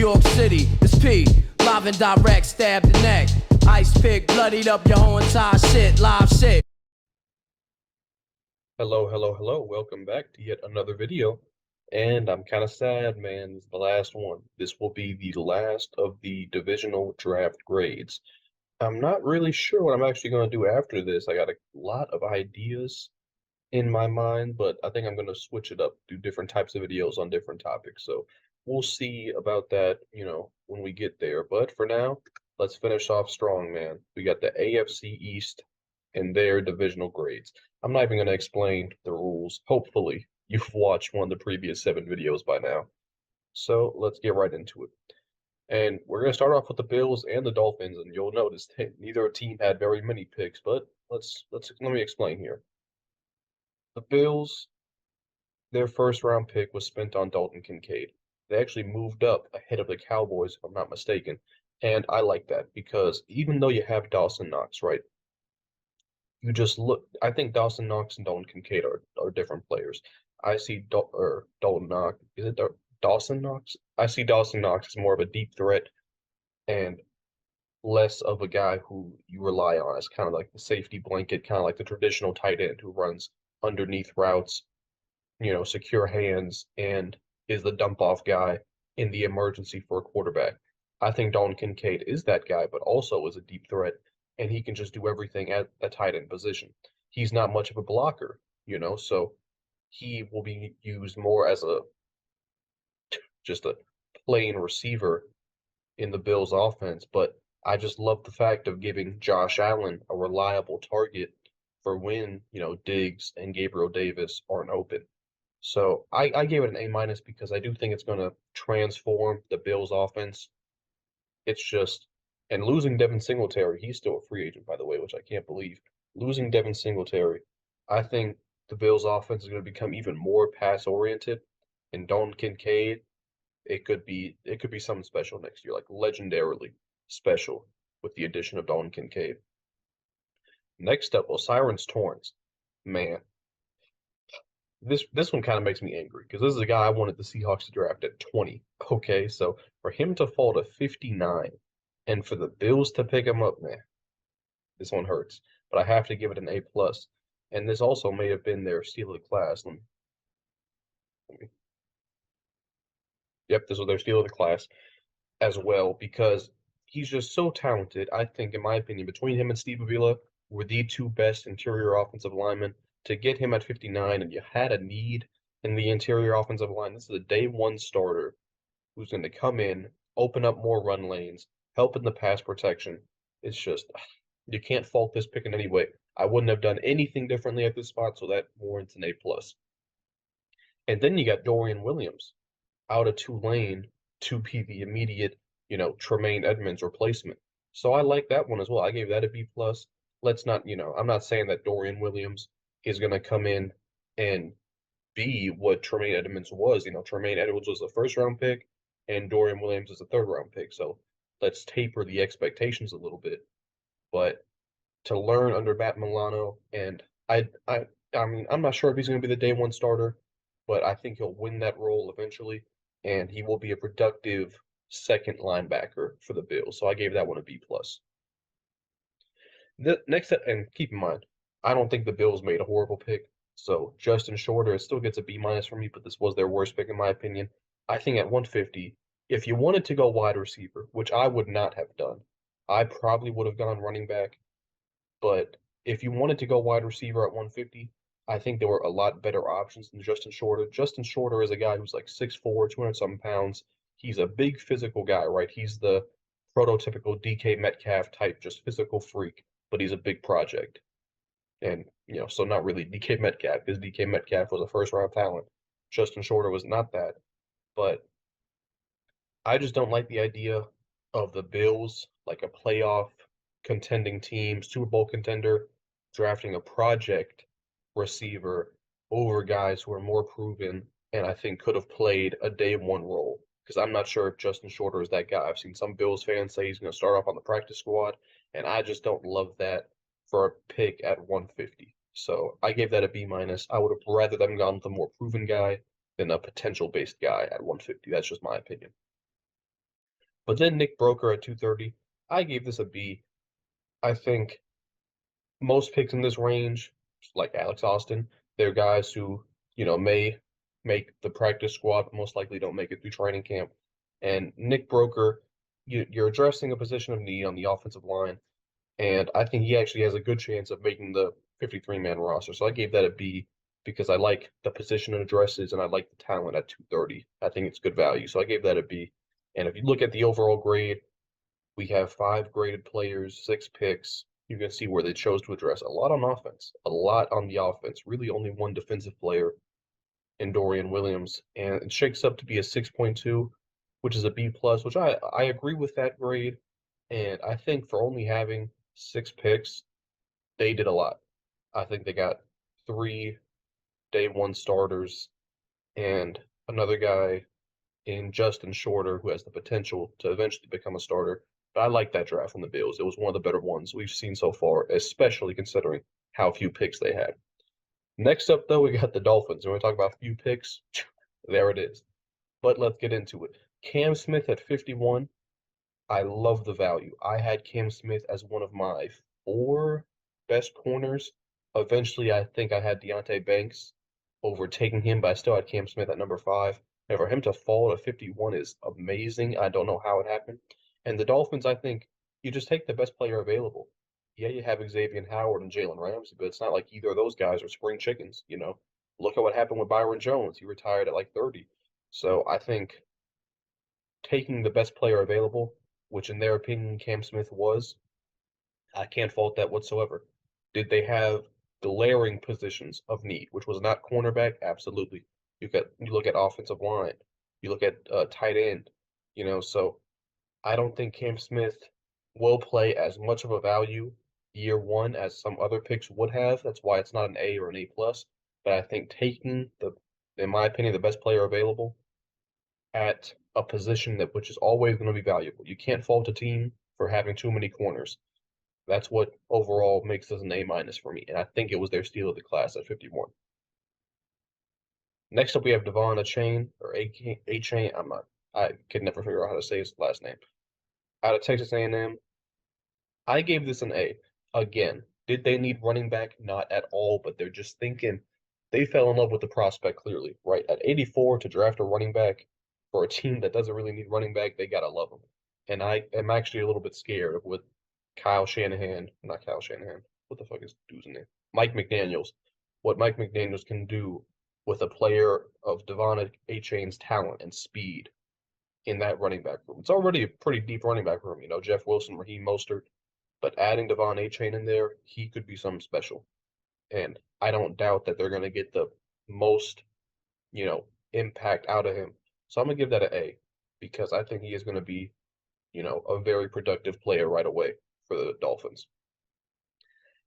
York City, it's P, live and direct, stab the neck. Ice pick, bloodied up your whole entire shit, live shit. Hello, hello, hello. Welcome back to yet another video. And I'm kind of sad, man. This is the last one. This will be the last of the divisional draft grades. I'm not really sure what I'm actually going to do after this. I got a lot of ideas in my mind, but I think I'm going to switch it up, do different types of videos on different topics. So we'll see about that, when we get there. But for now, let's finish off strong, man. We got the AFC East and their divisional grades. I'm not even going to explain the rules. Hopefully, you've watched one of the previous 7 videos by now. So let's get right into it. And we're going to start off with the Bills and the Dolphins, and you'll notice that neither team had very many picks, but let me explain here. The Bills, their first round pick was spent on Dalton Kincaid. They actually moved up ahead of the Cowboys, if I'm not mistaken. And I like that because even though you have Dawson Knox, right? You just look. I think Dawson Knox and Dalton Kincaid are different players. I see Dalton Knox. Is it Dawson Knox? I see Dawson Knox as more of a deep threat and less of a guy who you rely on as kind of like the safety blanket, kind of like the traditional tight end who runs underneath routes, secure hands, and is the dump off guy in the emergency for a quarterback. I think Dalton Kincaid is that guy, but also is a deep threat, and he can just do everything at a tight end position. He's not much of a blocker, so he will be used more as just a plain receiver in the Bills offense, but I just love the fact of giving Josh Allen a reliable target for when, Diggs and Gabriel Davis aren't open. So I gave it an A minus because I do think it's going to transform the Bills offense. It's just, and losing Devin Singletary, he's still a free agent, by the way, which I can't believe. Losing Devin Singletary, I think the Bills offense is going to become even more pass oriented. And Dalton Kincaid, it could be something special next year, like legendarily special with the addition of Dalton Kincaid. Next up, O'Cyrus Torrence. Man, this one kind of makes me angry because this is a guy I wanted the Seahawks to draft at 20. Okay, so for him to fall to 59 and for the Bills to pick him up, man, this one hurts. But I have to give it an A plus. And this also may have been their steal of the class. Yep, this was their steal of the class as well because he's just so talented. I think, in my opinion, between him and Steve Avila were the 2 best interior offensive linemen. To get him at 59 and you had a need in the interior offensive line, this is a day 1 starter who's going to come in, open up more run lanes, help in the pass protection. It's just, you can't fault this pick in any way. I wouldn't have done anything differently at this spot, so that warrants an A plus. And then you got Dorian Williams out of Tulane to be the immediate, Tremaine Edmonds replacement. So I like that one as well. I gave that a B plus. Let's not, I'm not saying that Dorian Williams is going to come in and be what Tremaine Edmonds was. Tremaine Edmonds was a first round pick and Dorian Williams is a third round pick. So let's taper the expectations a little bit. But to learn under Matt Milano, and I mean, I'm not sure if he's going to be the day 1 starter, but I think he'll win that role eventually, and he will be a productive second linebacker for the Bills. So I gave that one a B plus. The next, and keep in mind, I don't think the Bills made a horrible pick. So Justin Shorter still gets a B minus from me, but this was their worst pick in my opinion. I think at 150, if you wanted to go wide receiver, which I would not have done, I probably would have gone running back. But if you wanted to go wide receiver at 150, I think there were a lot better options than Justin Shorter. Justin Shorter is a guy who's like 6'4", 200-something pounds. He's a big physical guy, right? He's the prototypical DK Metcalf type, just physical freak, but he's a big project. And, so not really DK Metcalf, because DK Metcalf was a first-round talent. Justin Shorter was not that. But I just don't like the idea of the Bills, like a playoff contending team, Super Bowl contender, drafting a project receiver over guys who are more proven and I think could have played a day 1 role. Because I'm not sure if Justin Shorter is that guy. I've seen some Bills fans say he's going to start off on the practice squad, and I just don't love that for a pick at 150. So I gave that a B minus. I would have rather them gone with a more proven guy than a potential based guy at 150. That's just my opinion. But then Nick Broker at 230, I gave this a B. I think most picks in this range, like Alex Austin, they're guys who, may make the practice squad, but most likely don't make it through training camp. And Nick Broker, you're addressing a position of need on the offensive line, and I think he actually has a good chance of making the 53-man roster. So I gave that a B because I like the position it addresses and I like the talent at 230. I think it's good value. So I gave that a B. And if you look at the overall grade, we have 5 graded players, 6 picks. You can see where they chose to address a lot on offense, a lot on the offense. Really, only one defensive player in Dorian Williams, and it shakes up to be a 6.2, which is a B plus, which I agree with that grade. And I think for only having 6 picks, they did a lot. I think they got 3 day 1 starters and another guy in Justin Shorter, who has the potential to eventually become a starter. But I like that draft from the Bills. It was one of the better ones we've seen so far, especially considering how few picks they had. Next up, though, we got the Dolphins. When we talk about few picks, there it is. But let's get into it. Cam Smith at 51. I love the value. I had Cam Smith as one of my 4 best corners. Eventually, I think I had Deontay Banks overtaking him, but I still had Cam Smith at number 5. And for him to fall to 51 is amazing. I don't know how it happened. And the Dolphins, I think you just take the best player available. Yeah, you have Xavier Howard and Jalen Ramsey, but it's not like either of those guys are spring chickens. Look at what happened with Byron Jones. He retired at like 30. So I think taking the best player available, which in their opinion Cam Smith was, I can't fault that whatsoever. Did they have glaring positions of need, which was not cornerback? Absolutely. You look at offensive line, you look at tight end. So I don't think Cam Smith will play as much of a value year 1 as some other picks would have. That's why it's not an A or an A plus. But I think taking in my opinion, the best player available at a position which is always going to be valuable. You can't fault a team for having too many corners. That's what overall makes this an A minus for me, and I think it was their steal of the class at 51. Next up, we have Devon Achane or A Chain. I can never figure out how to say his last name. Out of Texas A&M, I gave this an A. Again, did they need running back? Not at all, but they're just thinking they fell in love with the prospect clearly, right? At 84 to draft a running back for a team that doesn't really need running back, they gotta love him. And I am actually a little bit scared of what not Kyle Shanahan. What the fuck is dude's name? Mike McDaniels. What Mike McDaniels can do with a player of Devon Achane's talent and speed in that running back room. It's already a pretty deep running back room. Jeff Wilson, Raheem Mostert, but adding Devon Achane in there, he could be something special. And I don't doubt that they're going to get the most, impact out of him. So I'm going to give that an A because I think he is going to be, a very productive player right away for the Dolphins.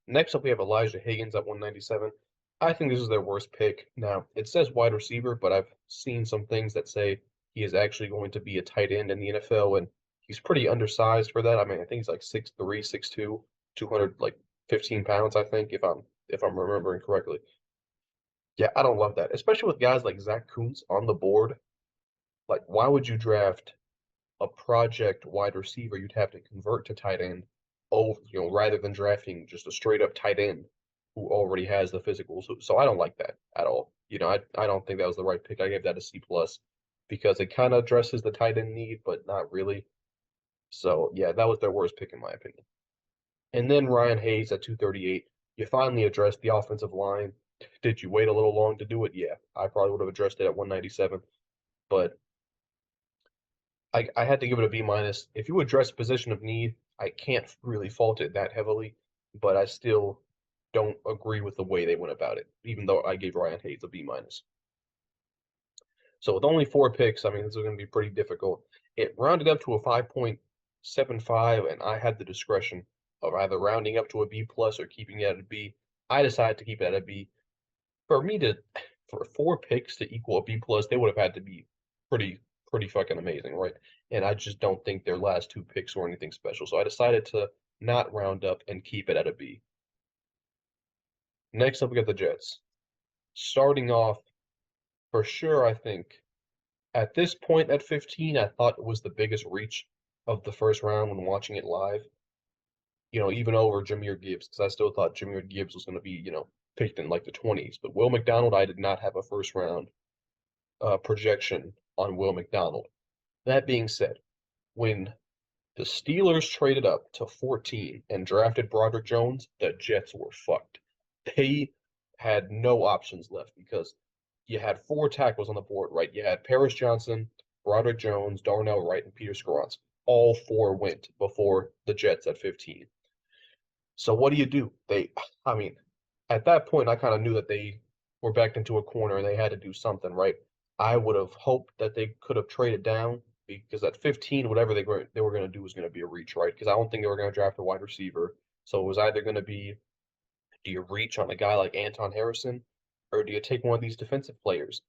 Next up, we have Elijah Higgins at 197. I think this is their worst pick. Now, it says wide receiver, but I've seen some things that say he is actually going to be a tight end in the NFL, and he's pretty undersized for that. I mean, I think he's like 6'3", 6'2", 215 pounds, I think, if I'm remembering correctly. Yeah, I don't love that, especially with guys like Zach Kuntz on the board. Like, why would you draft a project wide receiver you'd have to convert to tight end, rather than drafting just a straight up tight end who already has the physicals. So I don't like that at all. I don't think that was the right pick. I gave that a C plus because it kind of addresses the tight end need, but not really. So yeah, that was their worst pick in my opinion. And then Ryan Hayes at 238. You finally addressed the offensive line. Did you wait a little long to do it? Yeah, I probably would have addressed it at 197, but I had to give it a B minus. If you address position of need, I can't really fault it that heavily, but I still don't agree with the way they went about it, even though I gave Ryan Hayes a B minus. So with only 4 picks, I mean, this is going to be pretty difficult. It rounded up to a 5.75, and I had the discretion of either rounding up to a B plus or keeping it at a B. I decided to keep it at a B. For 4 picks to equal a B plus, they would have had to be pretty fucking amazing, right? And I just don't think their last 2 picks were anything special. So I decided to not round up and keep it at a B. Next up, we got the Jets. Starting off, for sure, I think at this point at 15, I thought it was the biggest reach of the first round when watching it live, even over Jahmyr Gibbs, because I still thought Jahmyr Gibbs was going to be, picked in like the 20s. But Will McDonald, I did not have a first round projection on Will McDonald. That being said, when the Steelers traded up to 14 and drafted Broderick Jones, the Jets were fucked. They had no options left because you had four tackles on the board, right? You had Paris Johnson, Broderick Jones, Darnell Wright, and Peter Skoronsky. All four went before the Jets at 15. So what do? I mean, at that point, I kind of knew that they were backed into a corner and they had to do something, right? I would have hoped that they could have traded down because at 15, whatever they were going to do was going to be a reach, right? Because I don't think they were going to draft a wide receiver. So it was either going to be, do you reach on a guy like Anton Harrison, or do you take one of these defensive players?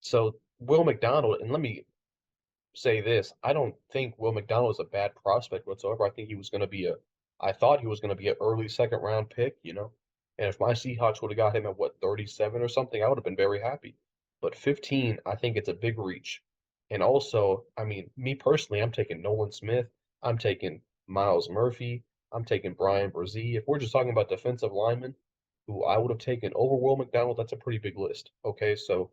So Will McDonald, and let me say this. I don't think Will McDonald is a bad prospect whatsoever. I thought he was going to be an early second round pick, And if my Seahawks would have got him at 37 or something, I would have been very happy. But 15, I think it's a big reach. And also, I mean, me personally, I'm taking Nolan Smith. I'm taking Miles Murphy. I'm taking Brian Brzee. If we're just talking about defensive linemen who I would have taken over Will McDonald, that's a pretty big list. Okay, so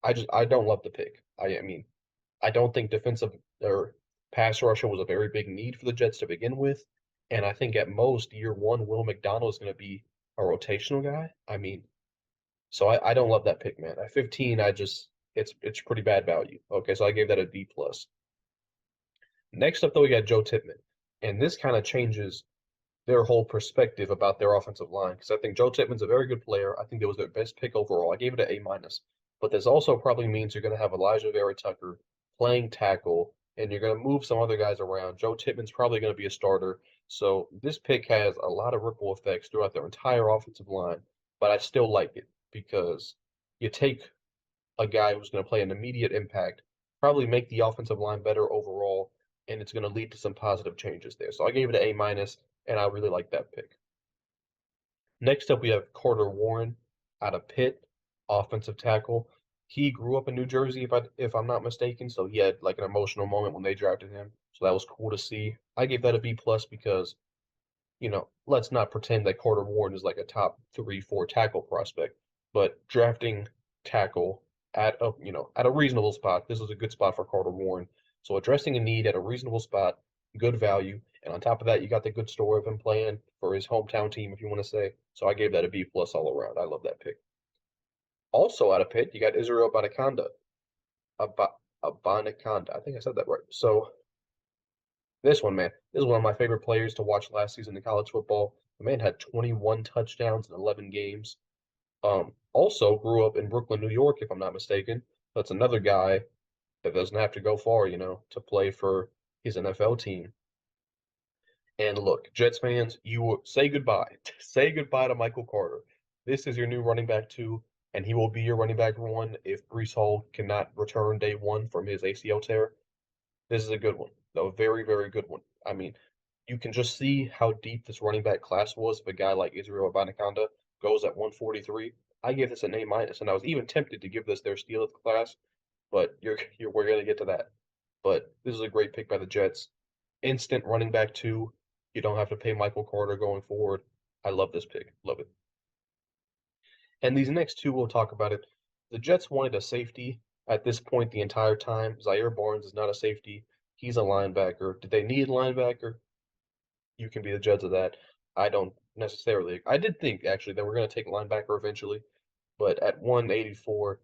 I don't love the pick. I mean, I don't think defensive or pass rusher was a very big need for the Jets to begin with. And I think at most year one, Will McDonald is going to be a rotational guy. I mean, so I don't love that pick, man. At 15, it's pretty bad value. Okay, so I gave that a D plus. Next up though, we got Joe Tippmann. And this kind of changes their whole perspective about their offensive line because I think Joe Tippmann's a very good player. I think it was their best pick overall. I gave it an A minus. But this also probably means you're going to have Elijah Vera Tucker playing tackle, and you're going to move some other guys around. Joe Tippmann's probably going to be a starter. So this pick has a lot of ripple effects throughout their entire offensive line, but I still like it because you take a guy who's going to play an immediate impact, probably make the offensive line better overall, and it's going to lead to some positive changes there. So I gave it an A minus, and I really like that pick. Next up, we have Carter Warren out of Pitt, offensive tackle. He grew up in New Jersey, if I'm not mistaken, so he had like an emotional moment when they drafted him. So that was cool to see. I gave that a B plus because, let's not pretend that Carter Warren is like a top 3, 4 tackle prospect, but drafting tackle at a reasonable spot. This is a good spot for Carter Warren. So addressing a need at a reasonable spot, good value, and on top of that, you got the good story of him playing for his hometown team, if you want to say. So I gave that a B plus all around. I love that pick. Also out of Pitt, you got Israel Abanikanda. Abanikanda. I think I said that right. So this one, man, this is one of my favorite players to watch last season in college football. The man had 21 touchdowns in 11 games. Also grew up in Brooklyn, New York, if I'm not mistaken. That's another guy that doesn't have to go far, to play for his NFL team. And look, Jets fans, you say goodbye. Say goodbye to Michael Carter. This is your new running back 2, and he will be your running back 1 if Breece Hall cannot return day 1 from his ACL tear. This is a good one, a very, very good one. I mean, you can just see how deep this running back class was if a guy like Israel Abanikanda goes at 143. I gave this an A minus, and I was even tempted to give this their steal of the class, but we're gonna get to that. But this is a great pick by the Jets. Instant running back 2. You don't have to pay Michael Carter going forward. I love this pick. Love it. And these next two, we'll talk about it. The Jets wanted a safety at this point the entire time. Zaire Barnes is not a safety. He's a linebacker. Did they need a linebacker? You can be the judge of that. I don't necessarily. I did think actually that we're going to take linebacker eventually, but at 184,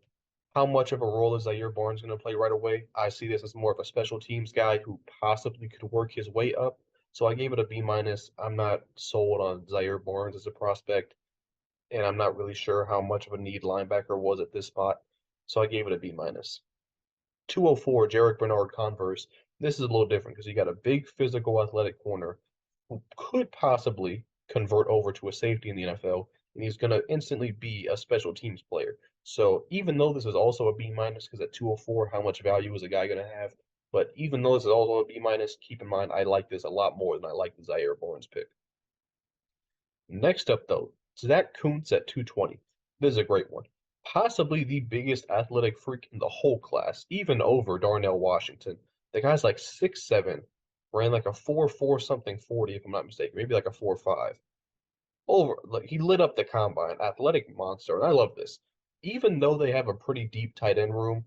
how much of a role is Zaire Barnes going to play right away? I see this as more of a special teams guy who possibly could work his way up. So I gave it a B minus. I'm not sold on Zaire Barnes as a prospect, and I'm not really sure how much of a need linebacker was at this spot. So I gave it a B minus. 204, Jarek Bernard Converse. This is a little different because you got a big physical athletic corner who could possibly convert over to a safety in the NFL, and he's going to instantly be a special teams player. So even though this is also a B minus, because at 204, how much value is a guy going to have? But even though this is also a B minus, keep in mind I like this a lot more than I like the Zaire Barnes pick. Next up, though, Zach Kuntz at 220. This is a great one. Possibly the biggest athletic freak in the whole class, even over Darnell Washington. The guy's like 6'7", ran like a 4.4 something 40 if I'm not mistaken, maybe like a 4.5. Over like he lit up the combine, athletic monster, and I love this. Even though they have a pretty deep tight end room,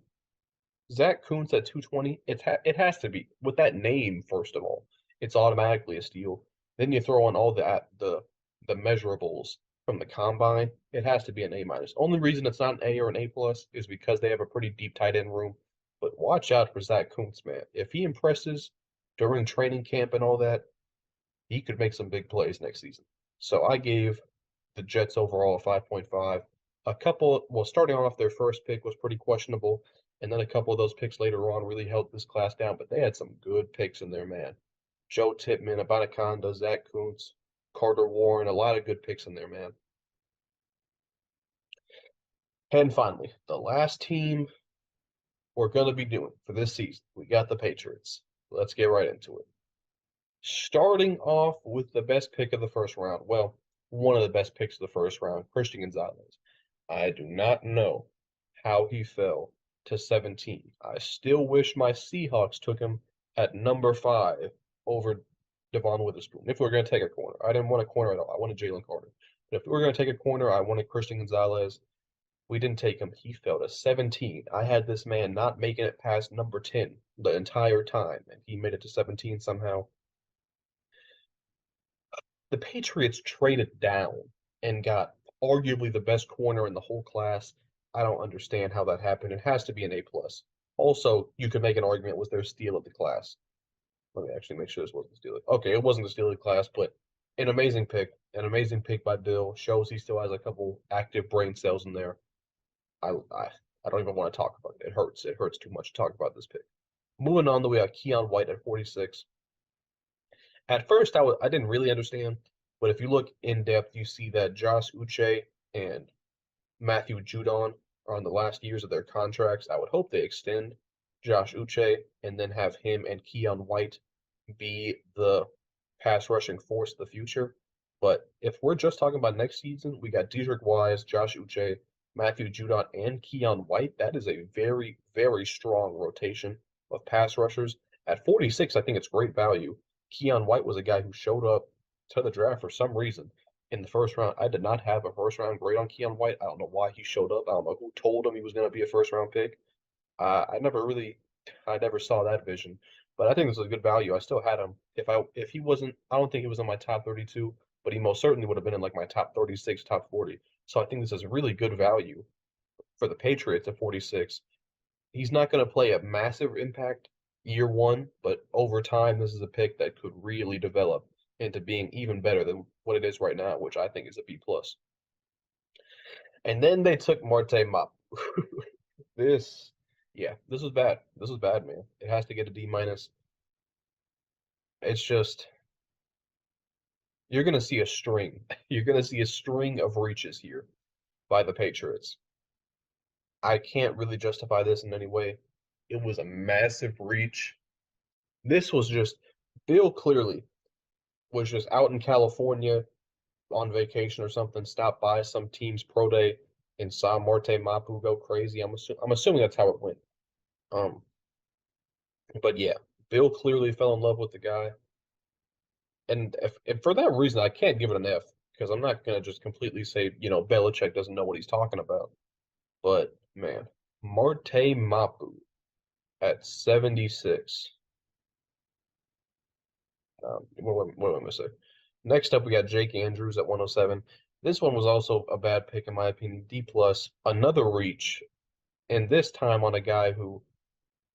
Zach Kuntz at 220, it has to be with that name. First of all, it's automatically a steal. Then you throw on all the measurables from the combine. It has to be an A minus. Only reason it's not an A or an A plus is because they have a pretty deep tight end room. But watch out for Zach Kuntz, man. If he impresses during training camp and all that, he could make some big plays next season. So I gave the Jets overall a 5.5. A couple, well, starting off, their first pick was pretty questionable, and then a couple of those picks later on really held this class down, but they had some good picks in there, man. Joe Tippmann, Abanaconda, Zach Kuntz, Carter Warren, a lot of good picks in there, man. And finally, the last team we're going to be doing for this season, we got the Patriots. Let's get right into it. Starting off with the best pick of the first round. Well, one of the best picks of the first round, Christian Gonzalez. I do not know how he fell to 17. I still wish my Seahawks took him at number 5 over Devon Witherspoon. If we are going to take a corner, I didn't want a corner at all. I wanted Jalen Carter. But if we were going to take a corner, I wanted Christian Gonzalez. We didn't take him. He fell to 17. I had this man not making it past number 10 the entire time, and he made it to 17 somehow. The Patriots traded down and got arguably the best corner in the whole class. I don't understand how that happened. It has to be an A plus. Also, you could make an argument was their steal of the class. Let me actually make sure this wasn't the steal. Okay, it wasn't the steal of the class, but an amazing pick. An amazing pick by Bill. Shows he still has a couple active brain cells in there. I don't even want to talk about it. It hurts. It hurts too much to talk about this pick. Moving on, we got Keon White at 46. At first, I didn't really understand, but if you look in depth, you see that Josh Uche and Matthew Judon are on the last years of their contracts. I would hope they extend Josh Uche and then have him and Keon White be the pass rushing force of the future. But if we're just talking about next season, we got Dedrick Wise, Josh Uche, Matthew Judon, and Keon White. That is a very, very strong rotation of pass rushers. At 46, I think it's great value. Keon White was a guy who showed up to the draft for some reason in the first round. I did not have a first round grade on Keon White. I don't know why he showed up. I don't know who told him he was going to be a first round pick. I never saw that vision, but I think this is a good value. I still had him. If he wasn't, I don't think he was in my top 32, but he most certainly would have been in like my top 36, top 40. So I think this is a really good value for the Patriots at 46. He's not going to play a massive impact year one, but over time, this is a pick that could really develop into being even better than what it is right now, which I think is a B plus. And then they took Marte Mop. This, yeah, this was bad. This was bad, man. It has to get a D minus. It's just you're gonna see a string. You're gonna see a string of reaches here by the Patriots. I can't really justify this in any way. It was a massive reach. This was just Bill clearly was just out in California on vacation or something, stopped by some team's pro day and saw Marte Mapu go crazy. I'm assuming that's how it went. Um, but yeah, Bill clearly fell in love with the guy, and if for that reason I can't give it an F because I'm not gonna just completely say Belichick doesn't know what he's talking about. But man, Marte Mapu at 76. What am I gonna say? Next up, we got Jake Andrews at 107. This one was also a bad pick in my opinion. D plus, another reach, and this time on a guy who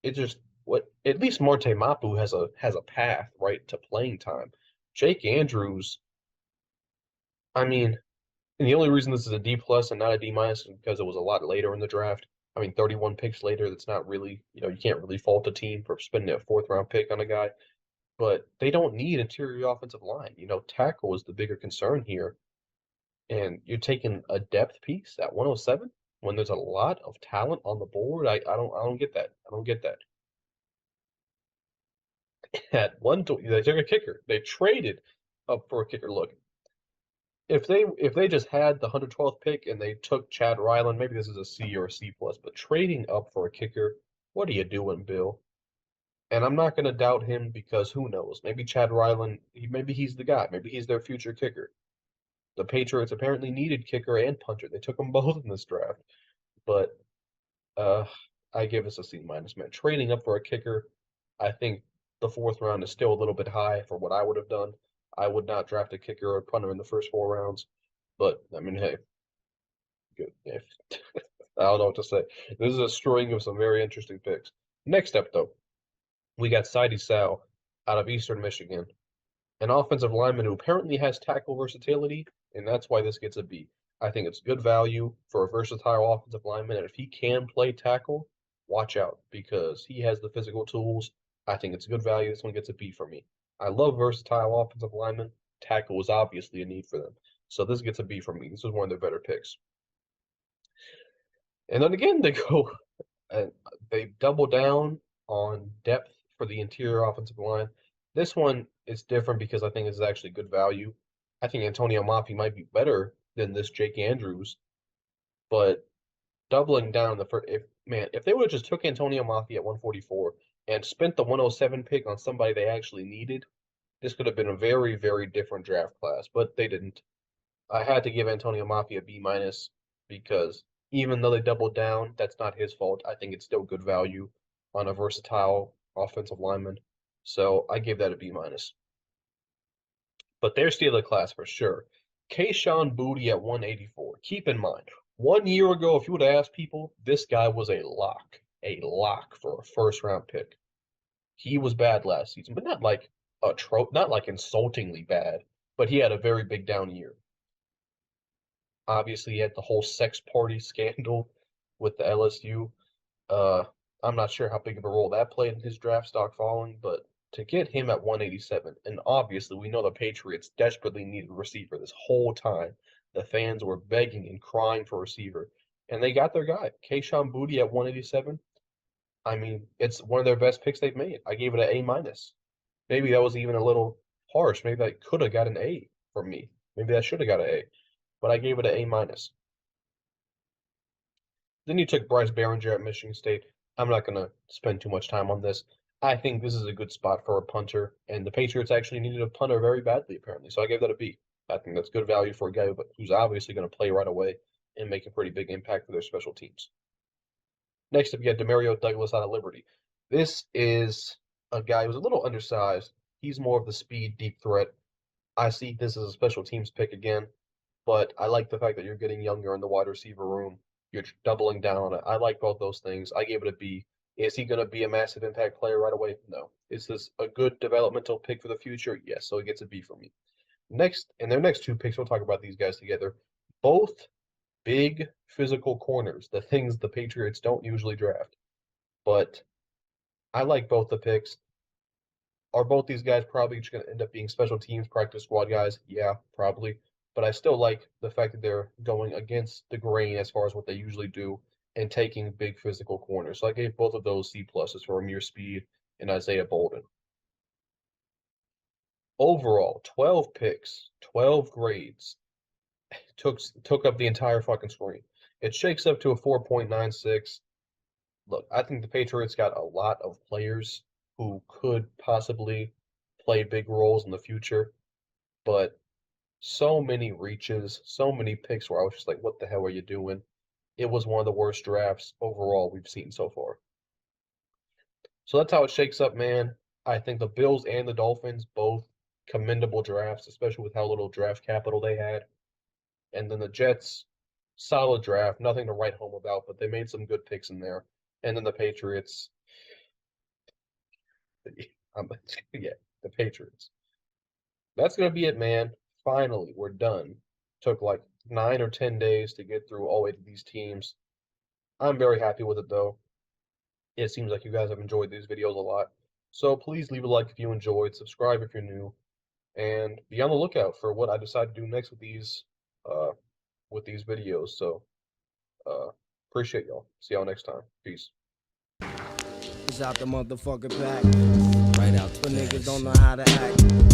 it just what at least Marte Mapu has a path right to playing time. Jake Andrews, I mean, and the only reason this is a D plus and not a D minus is because it was a lot later in the draft. I mean, 31 picks later, that's not really, you can't really fault a team for spending a fourth round pick on a guy. But they don't need interior offensive line. Tackle is the bigger concern here. And you're taking a depth piece at 107 when there's a lot of talent on the board. I don't get that. I don't get that. At 120, they took a kicker. They traded up for a kicker. Look, if they just had the 112th pick and they took Chad Ryland, maybe this is a C or a C plus. But trading up for a kicker, what are you doing, Bill? And I'm not going to doubt him because who knows? Maybe Chad Ryland, maybe he's the guy. Maybe he's their future kicker. The Patriots apparently needed kicker and punter. They took them both in this draft. But uh, I give us a C minus, man. Trading up for a kicker, I think the fourth round is still a little bit high for what I would have done. I would not draft a kicker or a punter in the first 4 rounds. But I mean, hey, good. If I don't know what to say. This is a string of some very interesting picks. Next up, though, we got Sidey Sal out of Eastern Michigan, an offensive lineman who apparently has tackle versatility, and that's why this gets a B. I think it's good value for a versatile offensive lineman, and if he can play tackle, watch out because he has the physical tools. I think it's good value. This one gets a B for me. I love versatile offensive linemen. Tackle is obviously a need for them. So this gets a B for me. This is one of their better picks. And then again, they go and they double down on depth for the interior offensive line. This one is different because I think it's actually good value. I think Antonio Mafi might be better than this Jake Andrews, but doubling down the first, if they would have just took Antonio Mafi at 144 and spent the 107 pick on somebody they actually needed, this could have been a very, very different draft class, but they didn't. I had to give Antonio Mafi a B minus because even though they doubled down, that's not his fault. I think it's still good value on a versatile offensive lineman. So I gave that a B minus. But they're steal the class for sure. Kayshon Boutte at 184. Keep in mind, 1 year ago, if you would have asked people, this guy was a lock for a first round pick. He was bad last season, but not like not like insultingly bad, but he had a very big down year. Obviously, he had the whole sex party scandal with the LSU. I'm not sure how big of a role that played in his draft stock falling, but to get him at 187, and obviously we know the Patriots desperately needed a receiver this whole time. The fans were begging and crying for a receiver, and they got their guy, Kayshon Boutte at 187. I mean, it's one of their best picks they've made. I gave it an A minus. Maybe that was even a little harsh. Maybe that could have got an A from me. Maybe that should have got an A, but I gave it an A minus. Then you took Bryce Behringer at Michigan State. I'm not going to spend too much time on this. I think this is a good spot for a punter, and the Patriots actually needed a punter very badly, apparently. So I gave that a B. I think that's good value for a guy who's obviously going to play right away and make a pretty big impact for their special teams. Next up, you got Demario Douglas out of Liberty. This is a guy who's a little undersized. He's more of the speed, deep threat. I see this as a special teams pick again, but I like the fact that you're getting younger in the wide receiver room. You're doubling down on it. I like both those things. I gave it a B. Is he going to be a massive impact player right away? No. Is this a good developmental pick for the future? Yes. So it gets a B for me. Next, in their next two picks, we'll talk about these guys together. Both big physical corners, the things the Patriots don't usually draft. But I like both the picks. Are both these guys probably just going to end up being special teams practice squad guys? Yeah, probably. But I still like the fact that they're going against the grain as far as what they usually do and taking big physical corners. So I gave both of those C pluses for Amir Speed and Isaiah Bolden. Overall, 12 picks, 12 grades, took up the entire fucking screen. It shakes up to a 4.96. Look, I think the Patriots got a lot of players who could possibly play big roles in the future, but so many reaches, so many picks where I was just like, what the hell are you doing? It was one of the worst drafts overall we've seen so far. So that's how it shakes up, man. I think the Bills and the Dolphins both commendable drafts, especially with how little draft capital they had. And then the Jets, solid draft, nothing to write home about, but they made some good picks in there. And then the Patriots, yeah, the Patriots. That's going to be it, man. Finally, we're done. Took like 9 or 10 days to get through all 8 of these teams. I'm very happy with it, though. It seems like you guys have enjoyed these videos a lot. So please leave a like if you enjoyed, subscribe if you're new, and be on the lookout for what I decide to do next with these videos. So appreciate y'all. See y'all next time. Peace. It's out the motherfucking pack. Right out the niggas don't know how to act.